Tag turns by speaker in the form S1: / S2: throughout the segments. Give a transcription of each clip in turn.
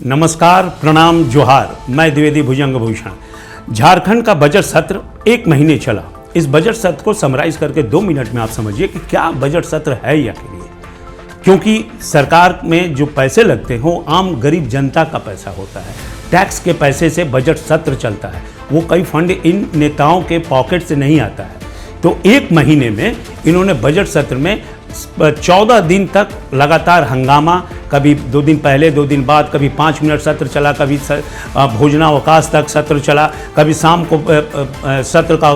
S1: नमस्कार, प्रणाम, जोहार। मैं द्विवेदी भुजंग भूषण। झारखंड का बजट सत्र 1 महीने चला। इस बजट सत्र को समराइज करके 2 मिनट में आप समझिए कि क्या बजट सत्र है या के लिए, क्योंकि सरकार में जो पैसे लगते हैं वो आम गरीब जनता का पैसा होता है। टैक्स के पैसे से बजट सत्र चलता है, वो कई फंड इन नेताओं के पॉकेट से नहीं आता है। तो 1 महीने में इन्होंने बजट सत्र में 14 दिन तक लगातार हंगामा, कभी 2 दिन पहले 2 दिन बाद, कभी 5 मिनट सत्र चला, कभी भोजनावकाश तक सत्र चला, कभी शाम को सत्र का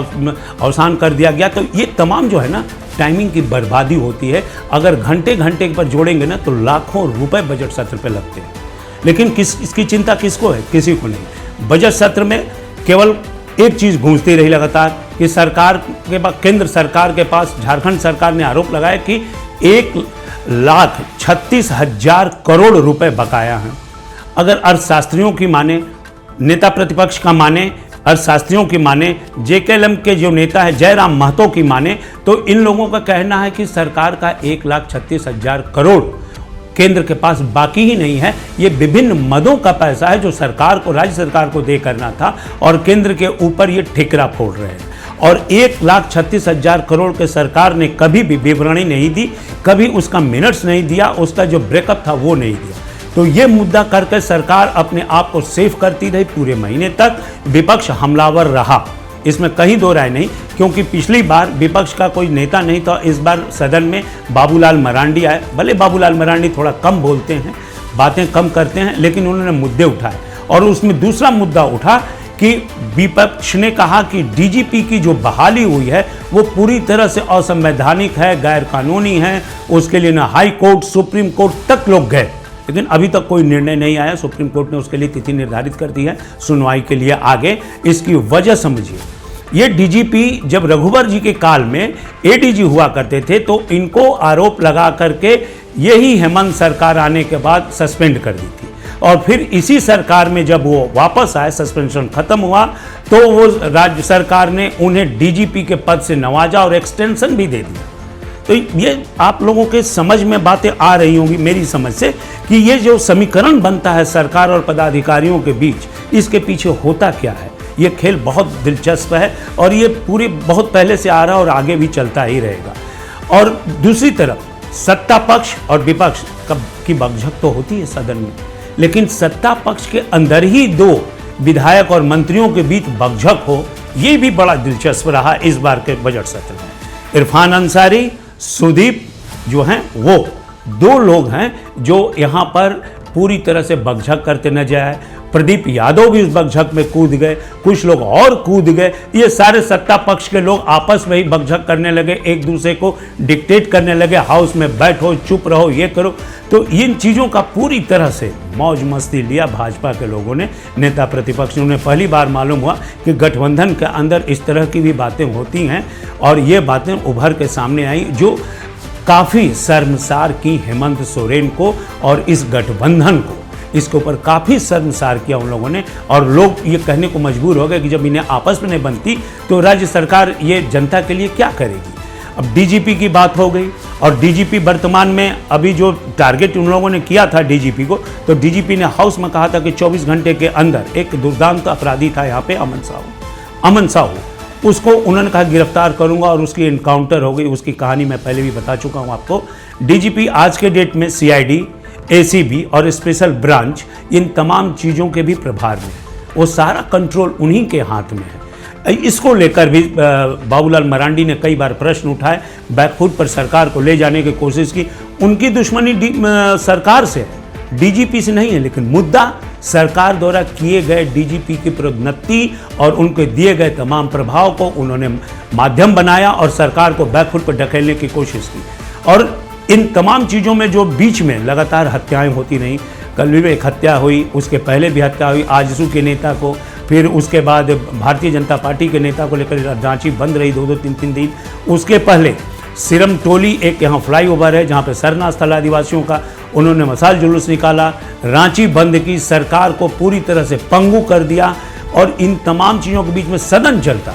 S1: अवसान कर दिया गया। तो ये तमाम जो है ना, टाइमिंग की बर्बादी होती है। अगर घंटे घंटे पर जोड़ेंगे ना तो लाखों रुपए बजट सत्र पे लगते हैं। लेकिन इसकी चिंता किसको है? किसी को नहीं। बजट सत्र में केवल एक चीज़ गूंजती रही लगातार कि सरकार के पास, केंद्र सरकार के पास झारखंड सरकार ने आरोप लगाया कि 1,36,000 करोड़ रुपए बकाया हैं। अगर अर्थशास्त्रियों की माने, नेता प्रतिपक्ष का माने, अर्थशास्त्रियों की माने, जेकेएलएम के जो नेता है जयराम महतो की माने, तो इन लोगों का कहना है कि सरकार का 1,36,000 करोड़ केंद्र के पास बाकी ही नहीं है। ये विभिन्न मदों का पैसा है जो सरकार को, राज्य सरकार को दे करना था, और केंद्र के ऊपर ये ठिकरा फोड़ रहे हैं। और 1,36,000 करोड़ के सरकार ने कभी भी विवरणी नहीं दी, कभी उसका मिनट्स नहीं दिया, उसका जो ब्रेकअप था वो नहीं दिया। तो ये मुद्दा करके सरकार अपने आप को सेफ करती रही पूरे महीने तक। विपक्ष हमलावर रहा, इसमें कहीं दो राय नहीं, क्योंकि पिछली बार विपक्ष का कोई नेता नहीं था। इस बार सदन में बाबूलाल मरांडी आए। भले बाबूलाल मरांडी थोड़ा कम बोलते हैं, बातें कम करते हैं, लेकिन उन्होंने मुद्दे उठाए। और उसमें दूसरा मुद्दा उठा कि विपक्ष ने कहा कि डीजीपी की जो बहाली हुई है वो पूरी तरह से असंवैधानिक है, गैर कानूनी है। उसके लिए ना हाई कोर्ट, सुप्रीम कोर्ट तक लोग गए, लेकिन अभी तक कोई निर्णय नहीं आया। सुप्रीम कोर्ट ने उसके लिए तिथि निर्धारित कर दी है सुनवाई के लिए आगे। इसकी वजह समझिए, ये डीजीपी जब रघुवर जी के काल में एडीजी हुआ करते थे तो इनको आरोप लगा करके यही हेमंत सरकार आने के बाद सस्पेंड कर दी थी। और फिर इसी सरकार में जब वो वापस आए, सस्पेंशन खत्म हुआ, तो वो राज्य सरकार ने उन्हें डीजीपी के पद से नवाजा और एक्सटेंशन भी दे दिया। तो ये आप लोगों के समझ में बातें आ रही होंगी मेरी समझ से, कि ये जो समीकरण बनता है सरकार और पदाधिकारियों के बीच, इसके पीछे होता क्या है। ये खेल बहुत दिलचस्प है और ये पूरी बहुत पहले से आ रहा है और आगे भी चलता ही रहेगा। और दूसरी तरफ सत्ता पक्ष और विपक्ष की बकझक तो होती है सदन में, लेकिन सत्ता पक्ष के अंदर ही 2 विधायक और मंत्रियों के बीच बकझक हो, ये भी बड़ा दिलचस्प रहा इस बार के बजट सत्र में। इरफान अंसारी, सुदीप जो हैं, वो 2 लोग हैं जो यहाँ पर पूरी तरह से बकझक करते नजर आए। प्रदीप यादव भी उस बकझक में कूद गए, कुछ लोग और कूद गए। ये सारे सत्ता पक्ष के लोग आपस में ही बकझक करने लगे, एक दूसरे को डिक्टेट करने लगे, हाउस में बैठो, चुप रहो, ये करो। तो इन चीज़ों का पूरी तरह से मौज मस्ती लिया भाजपा के लोगों ने, नेता प्रतिपक्ष ने। उन्हें पहली बार मालूम हुआ कि गठबंधन के अंदर इस तरह की भी बातें होती हैं, और ये बातें उभर के सामने आई जो काफ़ी शर्मसार की हेमंत सोरेन को और इस गठबंधन को। इसके ऊपर काफ़ी शर्मसार किया उन लोगों ने, और लोग ये कहने को मजबूर हो गए कि जब इन्हें आपस में नहीं बनती तो राज्य सरकार ये जनता के लिए क्या करेगी। अब डीजीपी की बात हो गई, और डीजीपी वर्तमान में अभी जो टारगेट उन लोगों ने किया था डीजीपी को, तो डीजीपी ने हाउस में कहा था कि 24 घंटे के अंदर एक दुर्दांत अपराधी था यहाँ पे, अमन साहू, उसको उन्होंने कहा गिरफ्तार करूंगा, और उसकी इनकाउंटर हो गई। उसकी कहानी मैं पहले भी बता चुका हूँ आपको। डीजीपी आज के डेट में सीआईडी, एसीबी और स्पेशल ब्रांच, इन तमाम चीज़ों के भी प्रभार में है। वो सारा कंट्रोल उन्हीं के हाथ में है। इसको लेकर भी बाबूलाल मरांडी ने कई बार प्रश्न उठाए, बैकफुट पर सरकार को ले जाने की कोशिश की। उनकी दुश्मनी सरकार से है, डीजीपी से नहीं है, लेकिन मुद्दा सरकार द्वारा किए गए डीजीपी की प्रोन्नति और उनके दिए गए तमाम प्रभाव को उन्होंने माध्यम बनाया और सरकार को बैकफुट पर ढकेलने की कोशिश की। और इन तमाम चीज़ों में जो बीच में लगातार हत्याएं होती रहीं, कल भी एक हत्या हुई, उसके पहले भी हत्या हुई आजसू के नेता को, फिर उसके बाद भारतीय जनता पार्टी के नेता को लेकर रांची बंद रही 2-2, 3-3 दिन। उसके पहले सिरम टोली, एक यहाँ फ्लाईओवर है जहाँ पे सरना स्थल आदिवासियों का, उन्होंने मसाल जुलूस निकाला, रांची बंद की, सरकार को पूरी तरह से पंगु कर दिया। और इन तमाम चीज़ों के बीच में सदन चलता,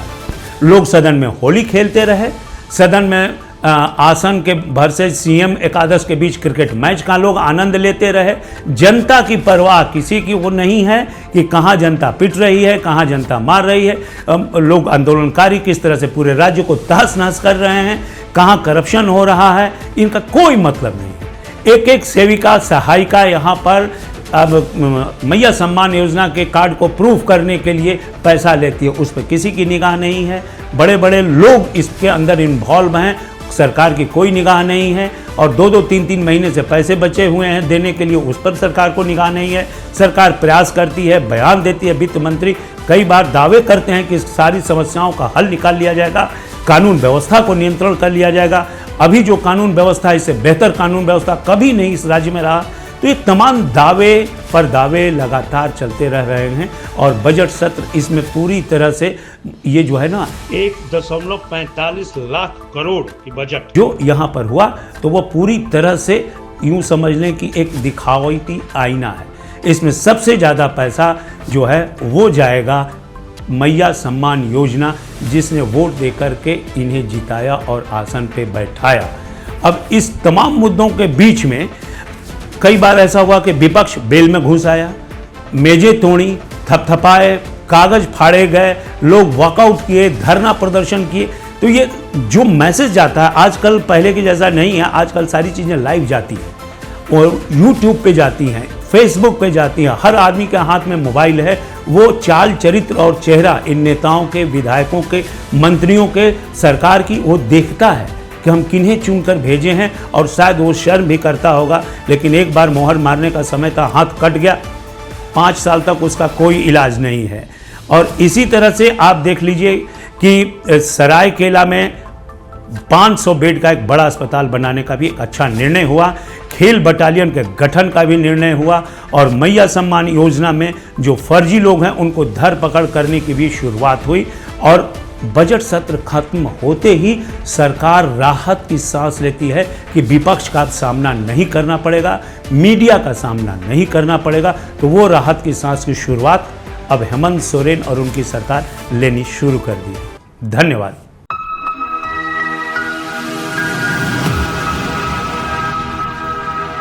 S1: लोग सदन में होली खेलते रहे, सदन में आसन के भर से सीएम एकादश के बीच क्रिकेट मैच का लोग आनंद लेते रहे। जनता की परवाह किसी की वो नहीं है कि कहाँ जनता पिट रही है, कहाँ जनता मार रही है, लोग आंदोलनकारी किस तरह से पूरे राज्य को तहस नहस कर रहे हैं, कहाँ करप्शन हो रहा है, इनका कोई मतलब नहीं है। एक एक सेविका सहायिका यहाँ पर अब मैया सम्मान योजना के कार्ड को प्रूफ करने के लिए पैसा लेती है, उस पर किसी की निगाह नहीं है। बड़े बड़े लोग इसके अंदर इन्वॉल्व हैं, सरकार की कोई निगाह नहीं है। और 2-2, 3-3 महीने से पैसे बचे हुए हैं देने के लिए, उस पर सरकार को निगाह नहीं है। सरकार प्रयास करती है, बयान देती है, वित्त मंत्री कई बार दावे करते हैं कि इस सारी समस्याओं का हल निकाल लिया जाएगा, कानून व्यवस्था को नियंत्रण कर लिया जाएगा। अभी जो कानून व्यवस्था है इससे बेहतर कानून व्यवस्था कभी नहीं इस राज्य में रहा। तो ये तमाम दावे पर दावे लगातार चलते रह रहे हैं और बजट सत्र इसमें पूरी तरह से ये जो है ना 1.45 लाख करोड़ की बजट जो यहाँ पर हुआ, तो वो पूरी तरह से यूं समझ लें कि एक दिखावटी आईना है। इसमें सबसे ज़्यादा पैसा जो है वो जाएगा मैया सम्मान योजना, जिसने वोट देकर के इन्हें जिताया और आसन पे बैठाया। अब इस तमाम मुद्दों के बीच में कई बार ऐसा हुआ कि विपक्ष बेल में घुस आया, मेजें तोड़ी, थपथपाए, कागज फाड़े गए, लोग वॉकआउट किए, धरना प्रदर्शन किए। तो ये जो मैसेज जाता है आजकल पहले की जैसा नहीं है। आजकल सारी चीज़ें लाइव जाती हैं और यूट्यूब पे जाती हैं, फेसबुक पे जाती हैं, हर आदमी के हाथ में मोबाइल है। वो चाल चरित्र और चेहरा इन नेताओं के, विधायकों के, मंत्रियों के, सरकार की वो देखता है कि हम किन्हें चुनकर भेजे हैं, और शायद वो शर्म भी करता होगा। लेकिन एक बार मोहर मारने का समय था, हाथ कट गया, 5 साल तक उसका कोई इलाज नहीं है। और इसी तरह से आप देख लीजिए कि सरायकेला में 500 बेड का एक बड़ा अस्पताल बनाने का भी एक अच्छा निर्णय हुआ, खेल बटालियन के गठन का भी निर्णय हुआ, और मैया सम्मान योजना में जो फर्जी लोग हैं उनको धर पकड़ करने की भी शुरुआत हुई। और बजट सत्र खत्म होते ही सरकार राहत की सांस लेती है कि विपक्ष का सामना नहीं करना पड़ेगा, मीडिया का सामना नहीं करना पड़ेगा। तो वो राहत की सांस की शुरुआत अब हेमंत सोरेन और उनकी सरकार लेनी शुरू कर दी है। धन्यवाद।